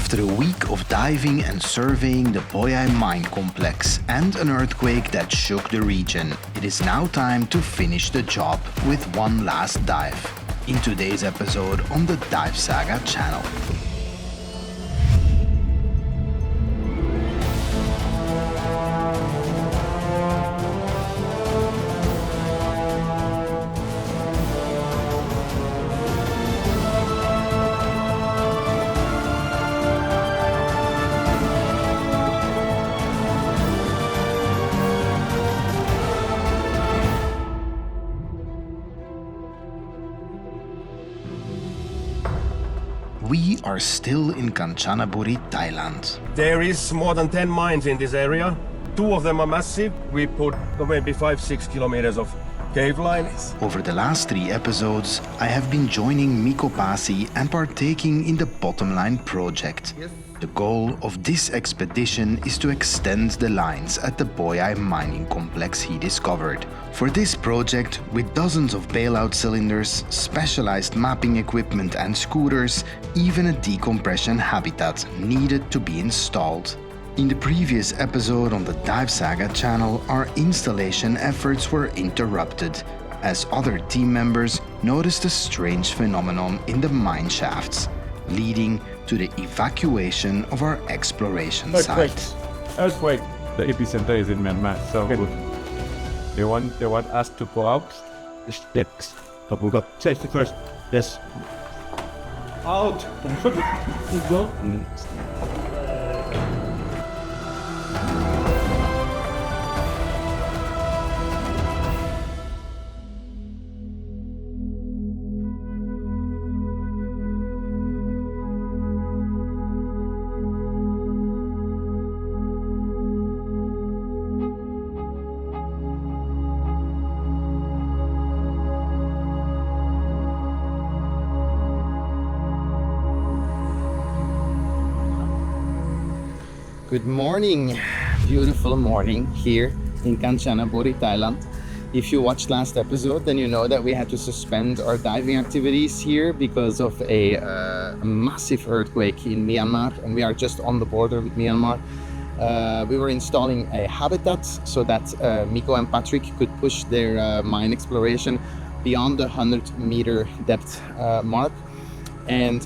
After a week of diving and surveying the Boh Yai Mine complex and an earthquake that shook the region, it is now time to finish the job with one last dive. In today's episode on the DiveSAGA channel. We are still in Kanchanaburi, Thailand. There is more than 10 mines in this area. 2 of them are massive. We put maybe 5-6 kilometers of cave line. Over the last 3 episodes, I have been joining Mikko and partaking in the Bottom Line project. The goal of this expedition is to extend the lines at the Boh Yai mining complex he discovered. For this project, with dozens of bailout cylinders, specialized mapping equipment and scooters, even a decompression habitat needed to be installed. In the previous episode on the DiveSAGA channel, our installation efforts were interrupted as other team members noticed a strange phenomenon in the mine shafts, leading to the evacuation of our exploration site. Earthquake. The epicenter is in Myanmar, so they want us to go out. Steps. Safety first. Yes. Out. Go. Good morning, beautiful morning here in Kanchanaburi, Thailand. If you watched last episode, then you know that we had to suspend our diving activities here because of a massive earthquake in Myanmar, and we are just on the border with Myanmar. We were installing a habitat so that Mikko and Patrick could push their mine exploration beyond the 100-meter depth mark. And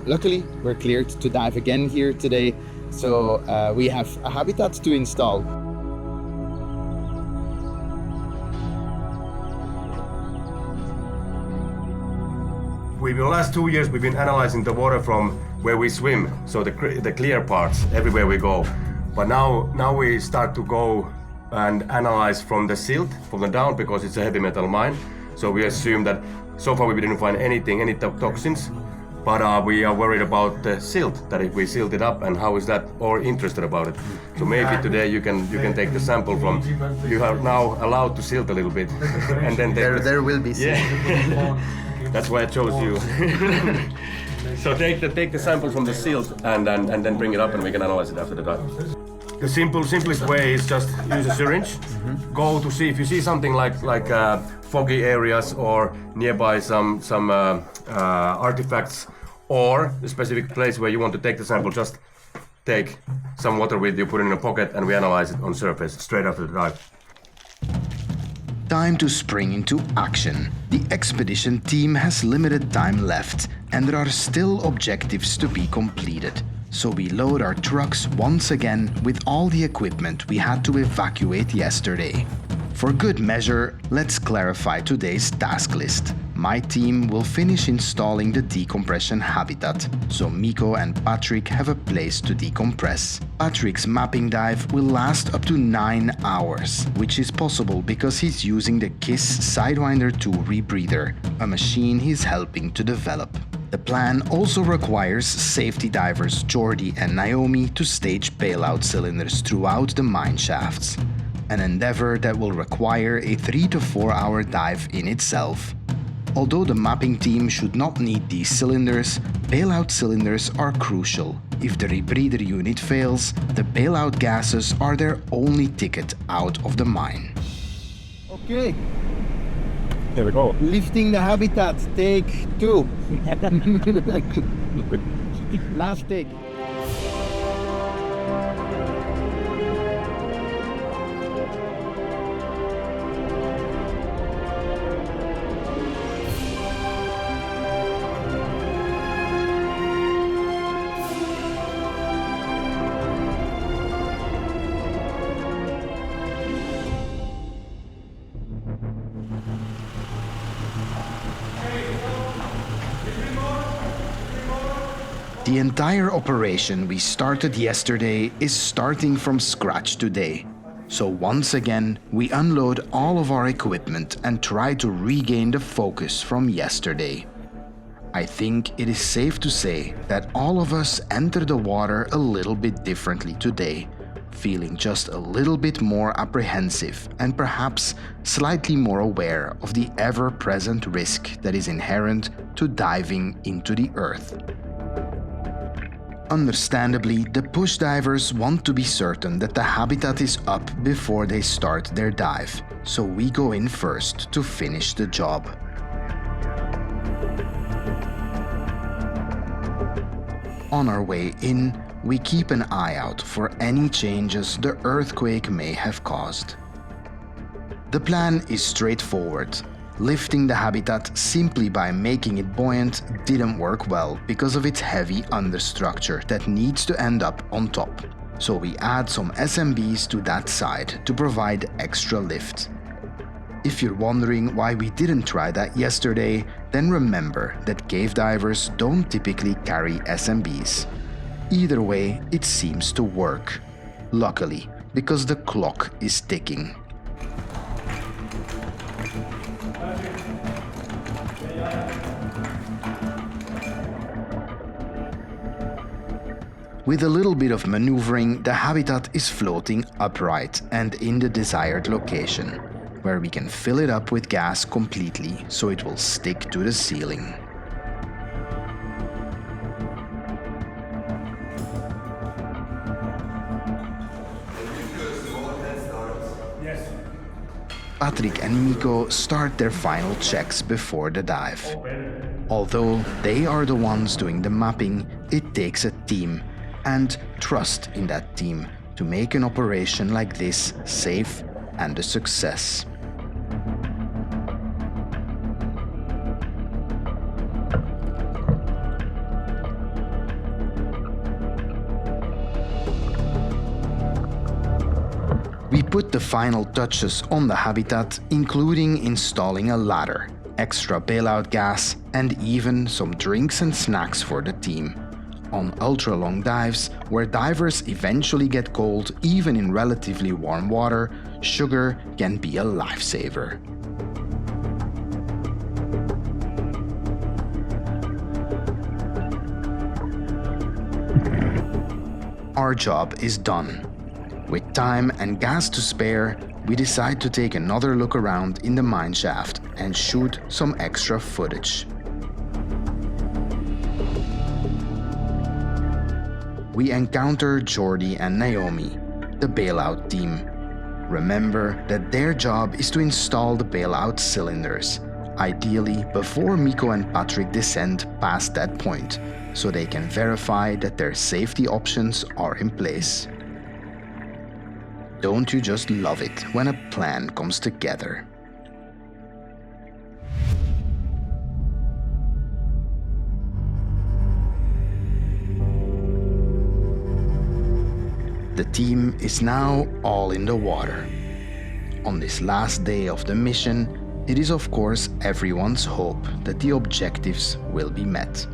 luckily, we're cleared to dive again here today. So we have a habitat to install. In the last 2 years, we've been analyzing the water from where we swim, so the clear parts everywhere we go. But now we start to go and analyze from the silt, from the down, because it's a heavy metal mine. So we assume that so far we didn't find any toxins. But we are worried about the silt, that if we silt it up, and how is that, or interested about it. So maybe today you can take the sample from, you are now allowed to silt a little bit. And then there will be silt. Yeah. That's why I chose you. So take the sample from the silt and then bring it up, and we can analyze it after the dive. The simplest way is just use a syringe. Go to see if you see something like foggy areas or nearby some artifacts, or the specific place where you want to take the sample. Just take some water with you, put it in a pocket, and we analyze it on surface straight after the dive. Time to spring into action. The expedition team has limited time left, and there are still objectives to be completed. So we load our trucks once again with all the equipment we had to evacuate yesterday. For good measure, let's clarify today's task list. My team will finish installing the decompression habitat, so Mikko and Patrick have a place to decompress. Patrick's mapping dive will last up to 9 hours, which is possible because he's using the KISS Sidewinder 2 rebreather, a machine he's helping to develop. The plan also requires safety divers Jordi and Naomi to stage bailout cylinders throughout the mine shafts, an endeavor that will require a 3 to 4 hour dive in itself. Although the mapping team should not need these cylinders, bailout cylinders are crucial. If the rebreather unit fails, the bailout gases are their only ticket out of the mine. Okay. There we go. Lifting the habitat, take 2. Last take. The entire operation we started yesterday is starting from scratch today. So once again, we unload all of our equipment and try to regain the focus from yesterday. I think it is safe to say that all of us enter the water a little bit differently today, feeling just a little bit more apprehensive and perhaps slightly more aware of the ever-present risk that is inherent to diving into the earth. Understandably, the push divers want to be certain that the habitat is up before they start their dive, so we go in first to finish the job. On our way in, we keep an eye out for any changes the earthquake may have caused. The plan is straightforward. Lifting the habitat simply by making it buoyant didn't work well because of its heavy understructure that needs to end up on top. So we add some SMBs to that side to provide extra lift. If you're wondering why we didn't try that yesterday, then remember that cave divers don't typically carry SMBs. Either way, it seems to work. Luckily, because the clock is ticking. With a little bit of maneuvering, the habitat is floating upright and in the desired location, where we can fill it up with gas completely so it will stick to the ceiling. Patrick and Mikko start their final checks before the dive. Although they are the ones doing the mapping, it takes a team and trust in that team to make an operation like this safe and a success. We put the final touches on the habitat, including installing a ladder, extra bailout gas, and even some drinks and snacks for the team. On ultra-long dives, where divers eventually get cold even in relatively warm water, sugar can be a lifesaver. Our job is done. With time and gas to spare, we decide to take another look around in the mine shaft and shoot some extra footage. We encounter Jordi and Naomi, the bailout team. Remember that their job is to install the bailout cylinders, ideally before Mikko and Patrick descend past that point, so they can verify that their safety options are in place. Don't you just love it when a plan comes together? The team is now all in the water. On this last day of the mission, it is of course everyone's hope that the objectives will be met.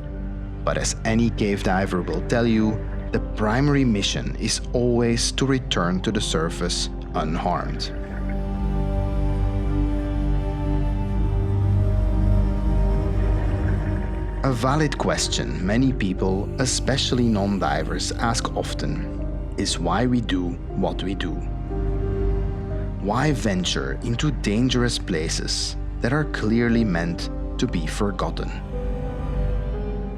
But as any cave diver will tell you, the primary mission is always to return to the surface unharmed. A valid question many people, especially non-divers, ask often is why we do what we do. Why venture into dangerous places that are clearly meant to be forgotten?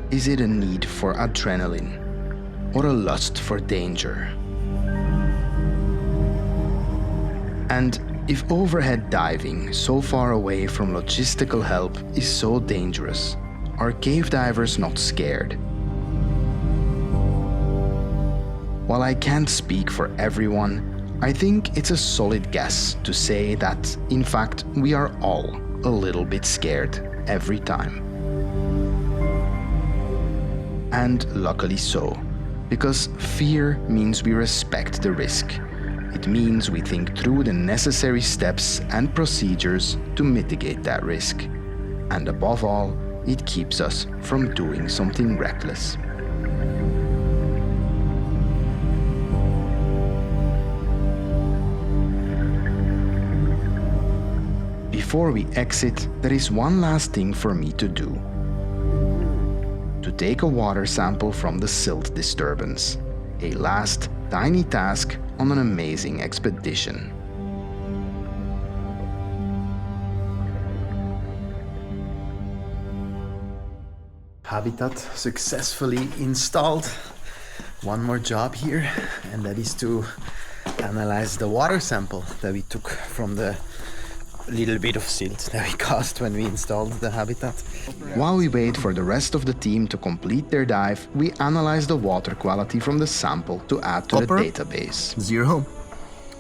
Is it a need for adrenaline or a lust for danger? And if overhead diving so far away from logistical help is so dangerous, are cave divers not scared? While I can't speak for everyone, I think it's a solid guess to say that, in fact, we are all a little bit scared every time. And luckily so, because fear means we respect the risk. It means we think through the necessary steps and procedures to mitigate that risk. And above all, it keeps us from doing something reckless. before we exit, there is one last thing for me to do. To take a water sample from the silt disturbance. A last, tiny task on an amazing expedition. Habitat successfully installed. One more job here, and that is to analyze the water sample that we took from the little bit of silt that we caused when we installed the habitat. While we wait for the rest of the team to complete their dive, we analyze the water quality from the sample to add to Copper? the database. 0.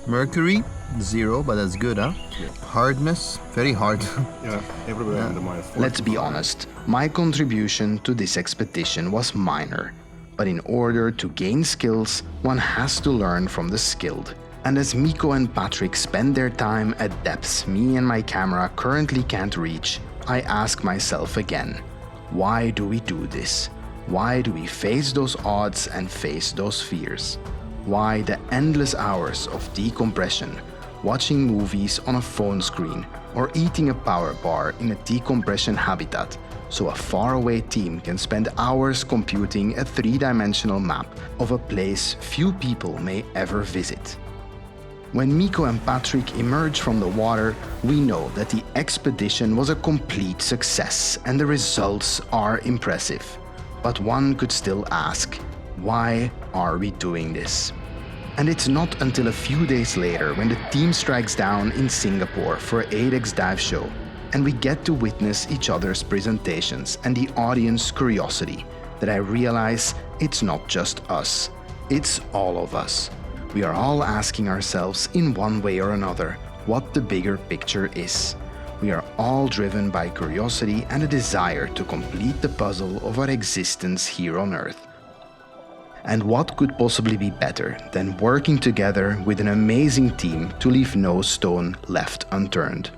Mercury, 0, but that's good, huh? Hardness, very hard. Yeah, everywhere in the mines. Let's be honest, my contribution to this expedition was minor. But in order to gain skills, one has to learn from the skilled. And as Mikko and Patrick spend their time at depths me and my camera currently can't reach, I ask myself again, why do we do this? Why do we face those odds and face those fears? Why the endless hours of decompression, watching movies on a phone screen, or eating a power bar in a decompression habitat, so a faraway team can spend hours computing a three-dimensional map of a place few people may ever visit? When Mikko and Patrick emerge from the water, we know that the expedition was a complete success and the results are impressive. But one could still ask, why are we doing this? And it's not until a few days later when the team strikes down in Singapore for 8X Dive Show and we get to witness each other's presentations and the audience curiosity that I realize it's not just us, it's all of us. We are all asking ourselves in one way or another what the bigger picture is. We are all driven by curiosity and a desire to complete the puzzle of our existence here on Earth. And what could possibly be better than working together with an amazing team to leave no stone left unturned?